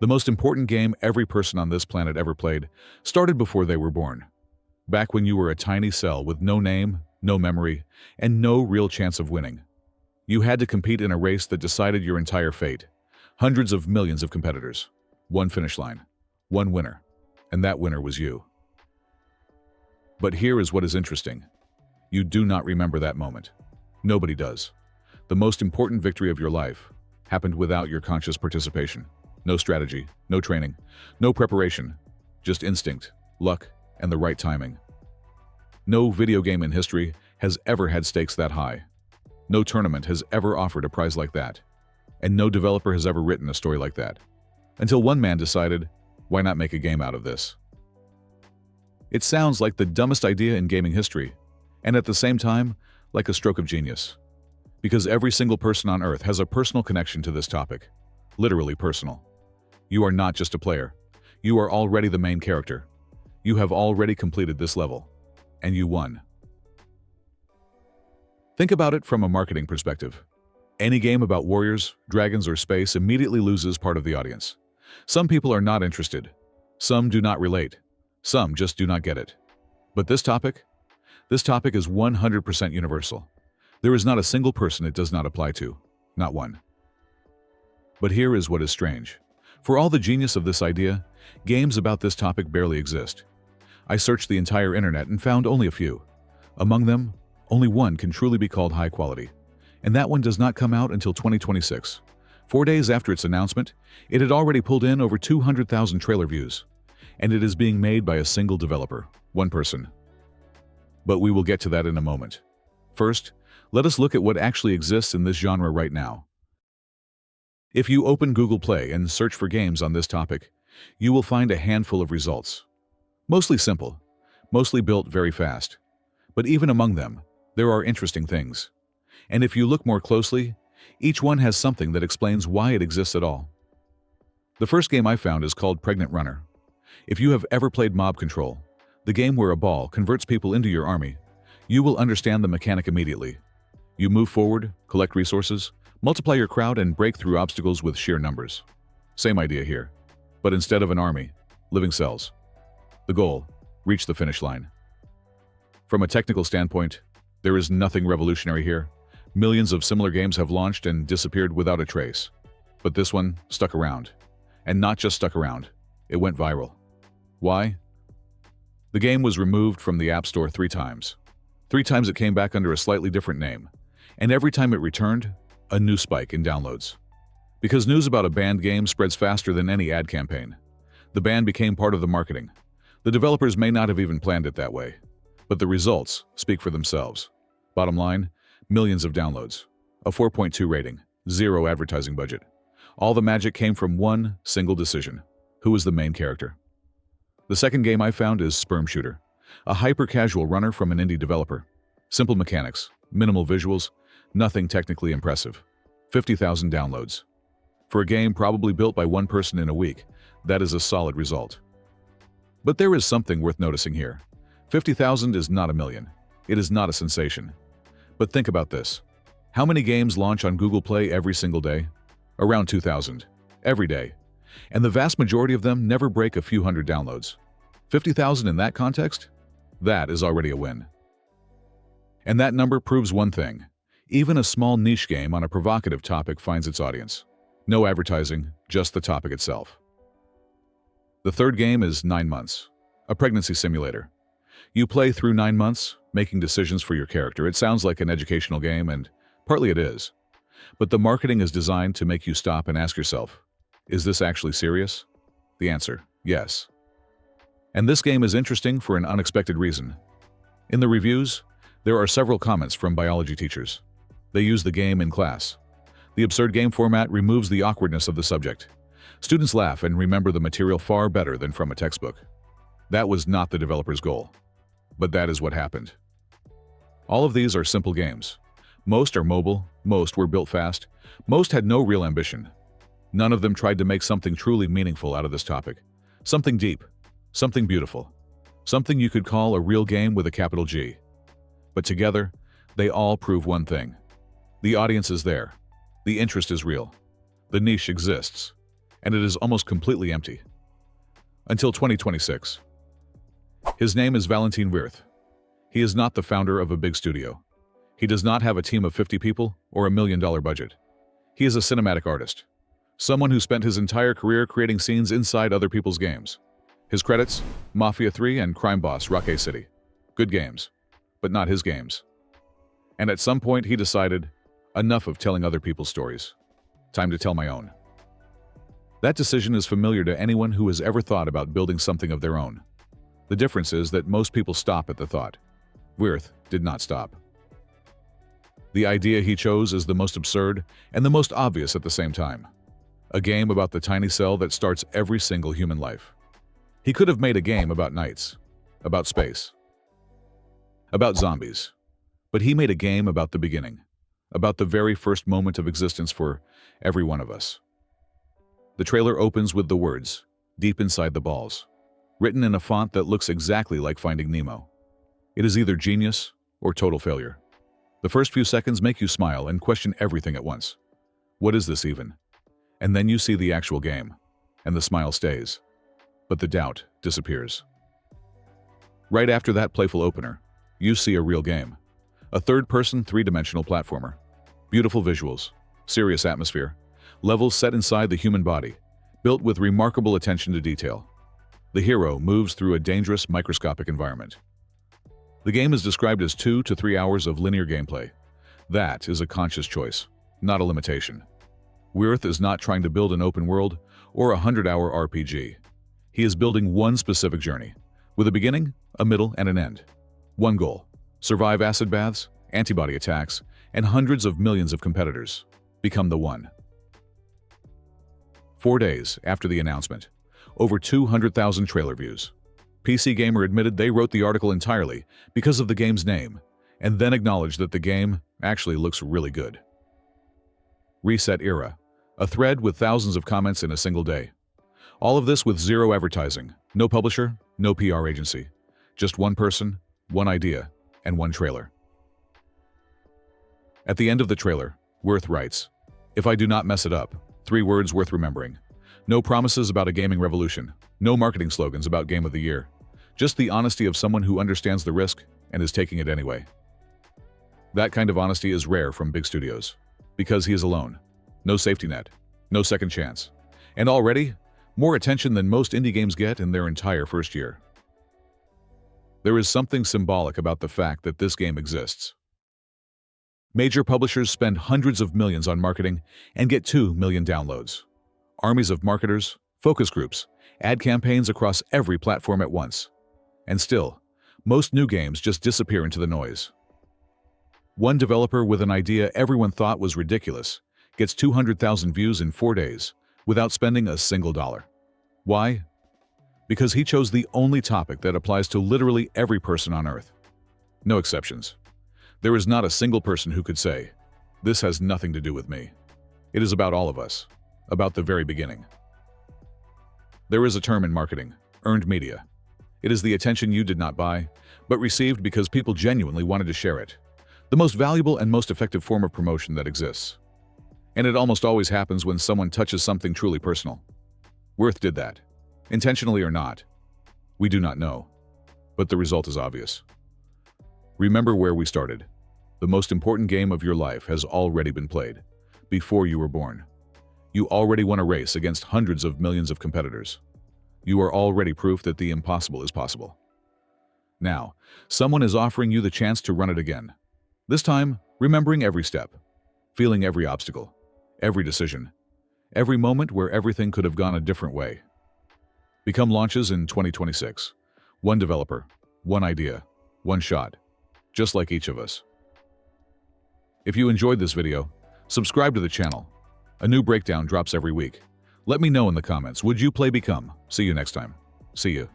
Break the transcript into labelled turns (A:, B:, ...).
A: The most important game every person on this planet ever played started before they were born. Back when you were a tiny cell with no name, no memory, and no real chance of winning. You had to compete in a race that decided your entire fate. Hundreds of millions of competitors. One finish line. One winner. And that winner was you. But here is what is interesting. You do not remember that moment. Nobody does. The most important victory of your life happened without your conscious participation. No strategy, no training, no preparation, just instinct, luck, and the right timing. No video game in history has ever had stakes that high. No tournament has ever offered a prize like that. And no developer has ever written a story like that. Until one man decided, why not make a game out of this? It sounds like the dumbest idea in gaming history, and at the same time, like a stroke of genius. Because every single person on Earth has a personal connection to this topic. Literally personal. You are not just a player. You are already the main character. You have already completed this level. And you won. Think about it from a marketing perspective. Any game about warriors, dragons, or space immediately loses part of the audience. Some people are not interested. Some do not relate. Some just do not get it. But this topic? This topic is 100% universal. There is not a single person it does not apply to. Not one. But here is what is strange. For all the genius of this idea, games about this topic barely exist. I searched the entire internet and found only a few. Among them, only one can truly be called high quality. And that one does not come out until 2026. 4 days after its announcement, it had already pulled in over 200,000 trailer views. And it is being made by a single developer, one person. But we will get to that in a moment. First, let us look at what actually exists in this genre right now. If you open Google Play and search for games on this topic, you will find a handful of results. Mostly simple, mostly built very fast. But even among them, there are interesting things. And if you look more closely, each one has something that explains why it exists at all. The first game I found is called Pregnant Runner. If you have ever played Mob Control, the game where a ball converts people into your army, you will understand the mechanic immediately. You move forward, collect resources, multiply your crowd, and break through obstacles with sheer numbers. Same idea here, but instead of an army, living cells. The goal, reach the finish line. From a technical standpoint, there is nothing revolutionary here. Millions of similar games have launched and disappeared without a trace. But this one stuck around. And not just stuck around, it went viral. Why? The game was removed from the App Store 3 times. 3 times it came back under a slightly different name. And every time it returned, a new spike in downloads. Because news about a banned game spreads faster than any ad campaign. The ban became part of the marketing. The developers may not have even planned it that way. But the results speak for themselves. Bottom line, millions of downloads. A 4.2 rating. 0 advertising budget. All the magic came from one single decision. Who was the main character? The second game I found is Sperm Shooter. A hyper-casual runner from an indie developer. Simple mechanics, minimal visuals, nothing technically impressive. 50,000 downloads. For a game probably built by one person in a week, that is a solid result. But there is something worth noticing here. 50,000 is not a million. It is not a sensation. But think about this. How many games launch on Google Play every single day? Around 2,000. Every day. And the vast majority of them never break a few hundred downloads. 50,000 in that context? That is already a win. And that number proves one thing. Even a small niche game on a provocative topic finds its audience. No advertising, just the topic itself. The third game is 9 Months, a pregnancy simulator. You play through 9 months, making decisions for your character. It sounds like an educational game, and partly it is. But the marketing is designed to make you stop and ask yourself, is this actually serious? The answer, yes. And this game is interesting for an unexpected reason. In the reviews, there are several comments from biology teachers. They use the game in class. The absurd game format removes the awkwardness of the subject. Students laugh and remember the material far better than from a textbook. That was not the developer's goal. But that is what happened. All of these are simple games. Most are mobile, most were built fast, most had no real ambition. None of them tried to make something truly meaningful out of this topic. Something deep, something beautiful, something you could call a real game with a capital G. But together, they all prove one thing. The audience is there. The interest is real. The niche exists. and it is almost completely empty. Until 2026. His name is Valentin Wirth. He is not the founder of a big studio. He does not have a team of 50 people or $1 million budget. He is a cinematic artist. Someone who spent his entire career creating scenes inside other people's games. His credits: Mafia 3 and Crime Boss Rocket City. Good games, but not his games. And at some point he decided, enough of telling other people's stories. Time to tell my own. That decision is familiar to anyone who has ever thought about building something of their own. The difference is that most people stop at the thought. Wirth did not stop. The idea he chose is the most absurd and the most obvious at the same time. A game about the tiny cell that starts every single human life. He could have made a game about knights, about space, about zombies. But he made a game about the beginning, about the very first moment of existence for every one of us. The trailer opens with the words, "Deep inside the balls," written in a font that looks exactly like Finding Nemo. It is either genius or total failure. The first few seconds make you smile and question everything at once. What is this even? And then you see the actual game, and the smile stays, but the doubt disappears. Right after that playful opener, you see a real game. A third-person, three-dimensional platformer. Beautiful visuals, serious atmosphere, levels set inside the human body, built with remarkable attention to detail. The hero moves through a dangerous, microscopic environment. The game is described as 2 to 3 hours of linear gameplay. That is a conscious choice, not a limitation. Wirth is not trying to build an open world or a 100-hour RPG. He is building one specific journey, with a beginning, a middle, and an end. One goal: survive acid baths, antibody attacks, and hundreds of millions of competitors. Become the one. 4 days after the announcement, over 200,000 trailer views. PC Gamer admitted they wrote the article entirely because of the game's name, and then acknowledged that the game actually looks really good. Reset Era, a thread with thousands of comments in a single day. All of this with zero advertising, no publisher, no PR agency. Just one person, one idea, and one trailer. At the end of the trailer, Wirth writes, "If I do not mess it up, 3 words worth remembering. No promises about a gaming revolution, no marketing slogans about Game of the Year. Just the honesty of someone who understands the risk and is taking it anyway." That kind of honesty is rare from big studios, because he is alone. No safety net, no second chance, and already more attention than most indie games get in their entire first year. There is something symbolic about the fact that this game exists. Major publishers spend hundreds of millions on marketing and get 2 million downloads. Armies of marketers, focus groups, ad campaigns across every platform at once. And still, most new games just disappear into the noise. One developer with an idea everyone thought was ridiculous gets 200,000 views in 4 days without spending a single dollar. Why? Because he chose the only topic that applies to literally every person on Earth. No exceptions. There is not a single person who could say, "This has nothing to do with me." It is about all of us, about the very beginning. There is a term in marketing, earned media. It is the attention you did not buy, but received because people genuinely wanted to share it. The most valuable and most effective form of promotion that exists. And it almost always happens when someone touches something truly personal. Wirth did that. Intentionally or not, we do not know. But the result is obvious. Remember where we started. The most important game of your life has already been played, before you were born. You already won a race against hundreds of millions of competitors. You are already proof that the impossible is possible. Now, someone is offering you the chance to run it again. This time, remembering every step, feeling every obstacle, every decision, every moment where everything could have gone a different way. Become launches in 2026. One developer, one idea, one shot, just like each of us. If you enjoyed this video, subscribe to the channel. A new breakdown drops every week. Let me know in the comments, would you play Become? See you next time. See you.